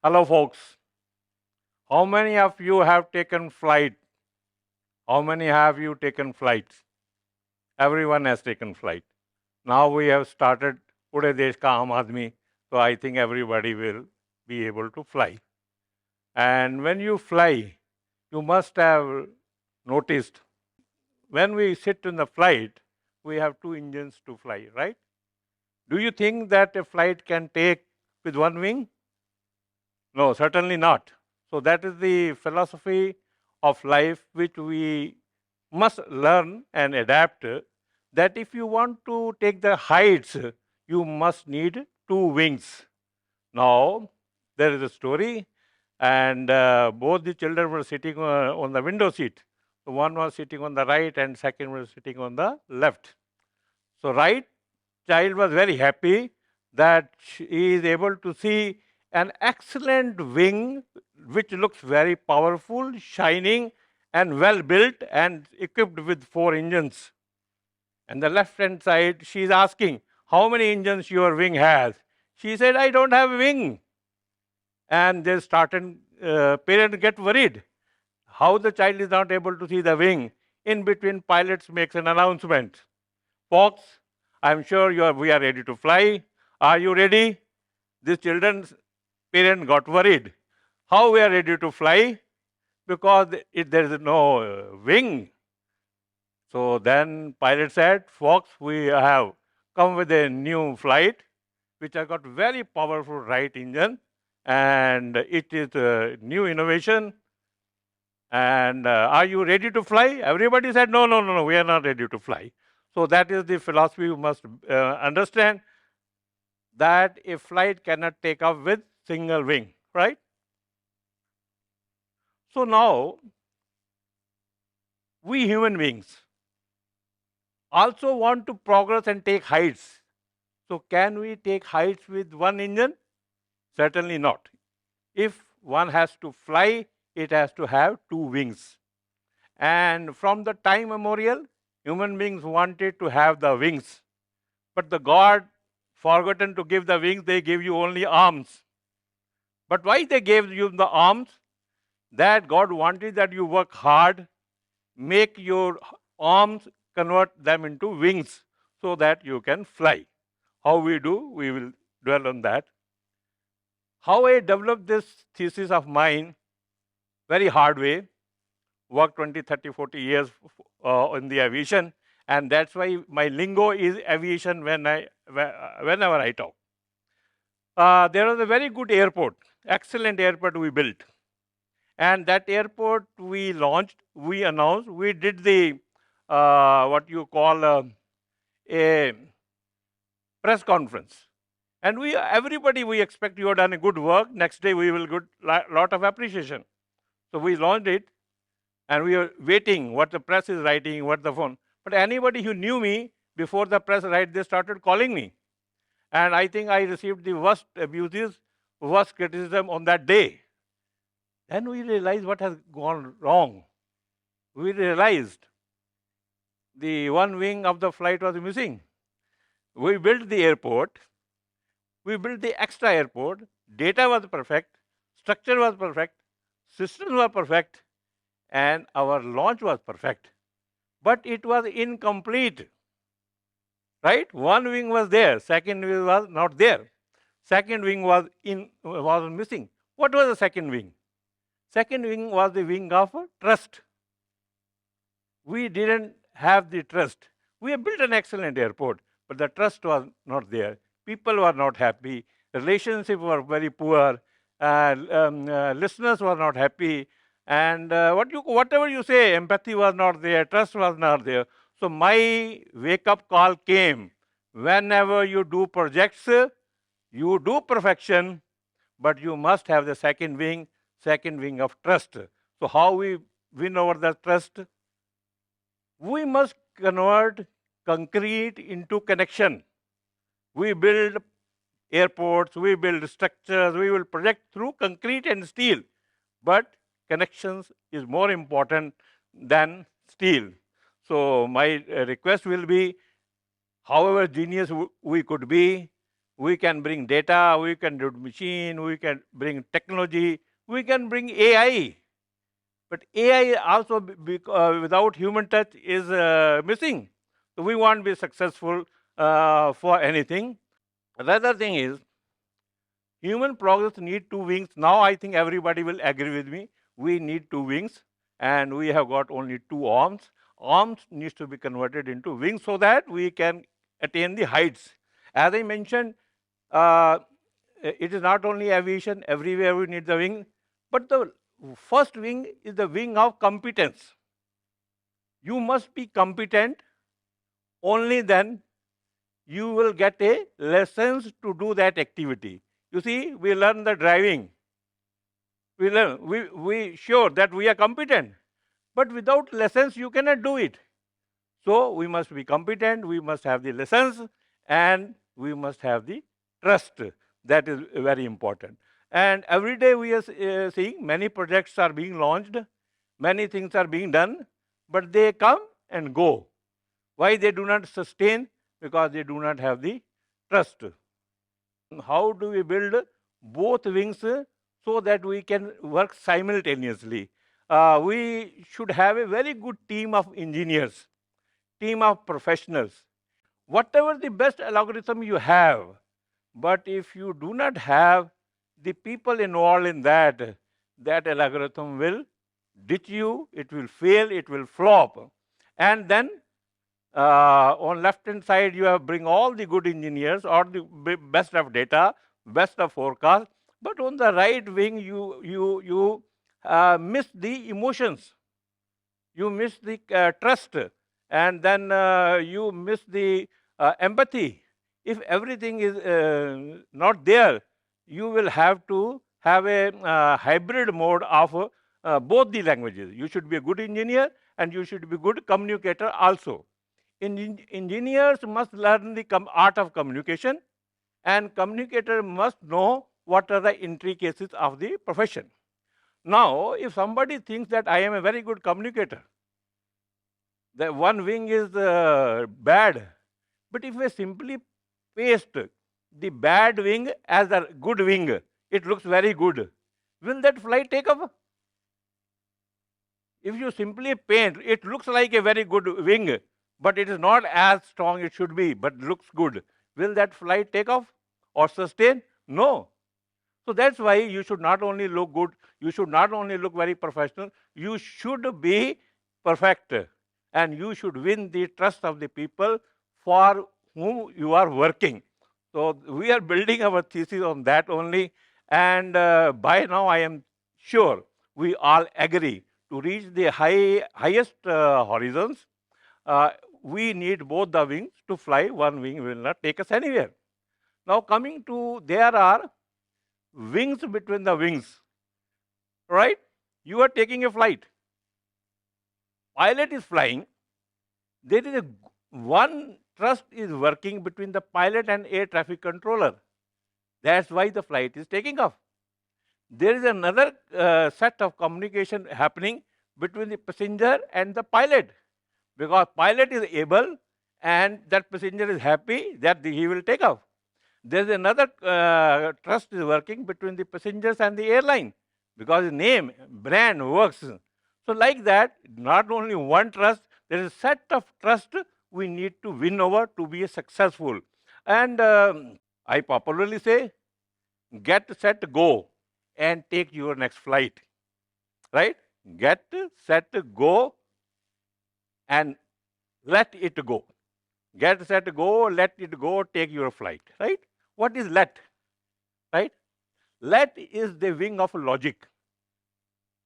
Hello, folks. How many of you have taken flight? How many have you taken flights? Everyone has taken flight. Now we have started Pure Desh Ka Aam Aadmi, so I think everybody will be able to fly. And when you fly, you must have noticed when we sit in the flight, we have two engines to fly, right? Do you think that a flight can take with one wing? No, certainly not. So that is the philosophy of life which we must learn and adapt, that if you want to take the heights, you must need two wings. Now, there is a story, and both the children were sitting on the window seat. So one was sitting on the right, and second was sitting on the left. So, right child was very happy that he is able to see an excellent wing which looks very powerful, shining, and well built and equipped with four engines. And the left hand side, she is asking, how many engines your wing has? She said, I don't have a wing. And they started, parents get worried. How the child is not able to see the wing? In between, pilots makes an announcement. Folks, I'm sure we are ready to fly. Are you ready? This children's parent got worried. How we are ready to fly? Because there is no wing. So then pilot said, Fox, we have come with a new flight, which has got very powerful right engine, and it is a new innovation. And are you ready to fly? Everybody said, no, no, no, no, we are not ready to fly. So that is the philosophy you must understand, that a flight cannot take off with single wing, right? So now, we human beings also want to progress and take heights. So can we take heights with one engine? Certainly not. If one has to fly, it has to have two wings. And from the time immemorial, human beings wanted to have the wings. But the God forgotten to give the wings, they gave you only arms. But why they gave you the arms? That God wanted that you work hard, make your arms, convert them into wings so that you can fly. How we do, we will dwell on that. How I developed this thesis of mine, very hard way, worked 20, 30, 40 years in the aviation, and that's why my lingo is aviation whenever I talk. There was a very good airport, excellent airport we built. And that airport we launched, we announced, we did the what you call a press conference. And everybody, we expect you have done a good work. Next day we will get lot of appreciation. So we launched it, and we are waiting what the press is writing, what the phone. But anybody who knew me before the press write, they started calling me. And I think I received the worst abuses, worst criticism on that day. Then we realized what has gone wrong. We realized the one wing of the flight was missing. We built the airport, we built the extra airport, data was perfect, structure was perfect, systems were perfect, and our launch was perfect. But it was incomplete. Right? One wing was there, second wing was not there. Second wing was missing. What was the second wing? Second wing was the wing of trust. We didn't have the trust. We have built an excellent airport, but the trust was not there. People were not happy. Relationships were very poor. Listeners were not happy. And whatever you say, empathy was not there, trust was not there. So my wake-up call came. Whenever you do projects, you do perfection, but you must have the second wing of trust. So how we win over the trust? We must convert concrete into connection. We build airports, we build structures, we will project through concrete and steel. But connections is more important than steel. So my request will be, however genius we could be, We can bring data, we can do machine, we can bring technology, we can bring AI. But AI also without human touch is missing. So we want to be successful for anything. The other thing is human progress need two wings. Now I think everybody will agree with me. We need two wings and we have got only two arms. Arms needs to be converted into wings so that we can attain the heights. As I mentioned, uh, it is not only aviation, everywhere we need the wing, but the first wing is the wing of competence. You must be competent, only then you will get a license to do that activity. You see, we learn the driving. We sure that we are competent, but without lessons you cannot do it. So we must be competent, we must have the lessons, and we must have the trust. That is very important. And every day we are seeing many projects are being launched, many things are being done, but they come and go. Why they do not sustain? Because they do not have the trust. How do we build both wings so that we can work simultaneously? We should have a very good team of engineers, team of professionals. Whatever the best algorithm you have, but if you do not have the people involved in that, that algorithm will ditch you, it will fail, it will flop. And then on left hand side you have bring all the good engineers or the best of data, best of forecast, but on the right wing you miss the emotions, you miss the trust, and then you miss the empathy. If everything is not there, you will have to have a hybrid mode of both the languages. You should be a good engineer and you should be good communicator also. Engineers must learn the art of communication, and communicator must know what are the intricacies of the profession. Now, if somebody thinks that I am a very good communicator, the one wing is bad, but if I simply paste the bad wing as a good wing, it looks very good. Will that flight take off? If you simply paint, it looks like a very good wing, but it is not as strong it should be, but looks good. Will that flight take off or sustain? No. So that's why you should not only look good, you should not only look very professional, you should be perfect. And you should win the trust of the people for whom you are working. So we are building our thesis on that only. And by now I am sure we all agree to reach the highest horizons. We need both the wings to fly. One wing will not take us anywhere. Now coming to, there are wings between the wings, right? You are taking a flight. Pilot is flying. There is a one trust is working between the pilot and air traffic controller. That's why the flight is taking off. There is another set of communication happening between the passenger and the pilot, because pilot is able and that passenger is happy that he will take off. There is another trust is working between the passengers and the airline, because the name, brand works. So like that, not only one trust, there is a set of trust we need to win over to be successful. And I popularly say, get set, go, and take your next flight. Right? Get set, go, and let it go. Get set, go, let it go, take your flight. Right? What is let? Right? Let is the wing of logic.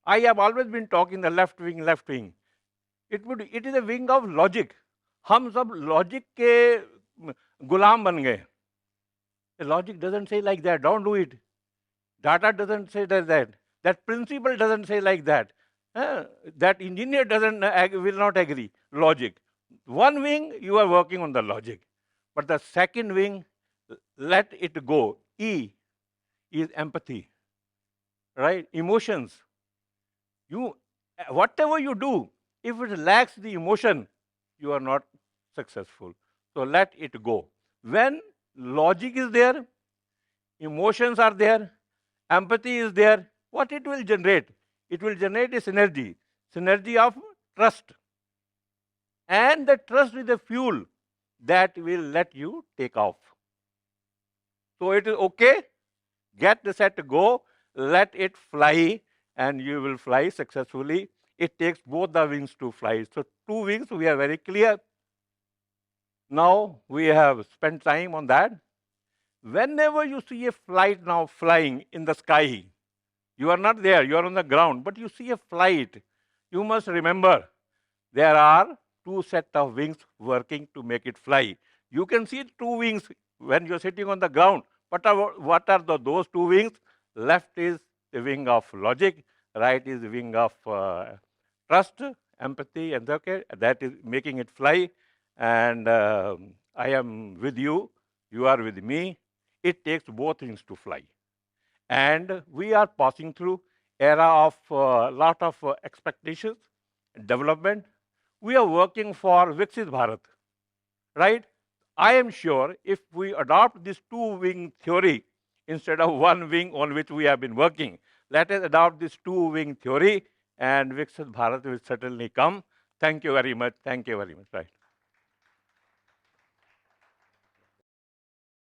I have always been talking the left wing, left wing. It is a wing of logic. हम सब logic के गुलाम बन गए. The logic doesn't say like that. Don't do it. Data doesn't say that. That principle doesn't say like that. That engineer doesn't will not agree. Logic. One wing, you are working on the logic. But the second wing, let it go. E is empathy. Right? Emotions. Whatever you do, if it lacks the emotion, you are not successful. So let it go. When logic is there, emotions are there, empathy is there. What it will generate? It will generate a synergy of trust. And the trust is the fuel that will let you take off. So it is okay, get the set to go, let it fly, and you will fly successfully. It takes both the wings to fly. So 2 wings, we are very clear. Now we have spent time on that. Whenever you see a flight now flying in the sky, you are not there, you are on the ground, but you see a flight, you must remember there are two sets of wings working to make it fly. You can see two wings when you're sitting on the ground. But what are those two wings? Left is the wing of logic, right is the wing of trust, empathy, and okay, that is making it fly. And I am with you, you are with me. It takes both wings to fly. And we are passing through era of lot of expectations, development. We are working for Viksit Bharat, right? I am sure if we adopt this two-wing theory instead of one wing on which we have been working, let us adopt this two-wing theory and Viksit Bharat will certainly come. Thank you very much. Thank you very much. Right.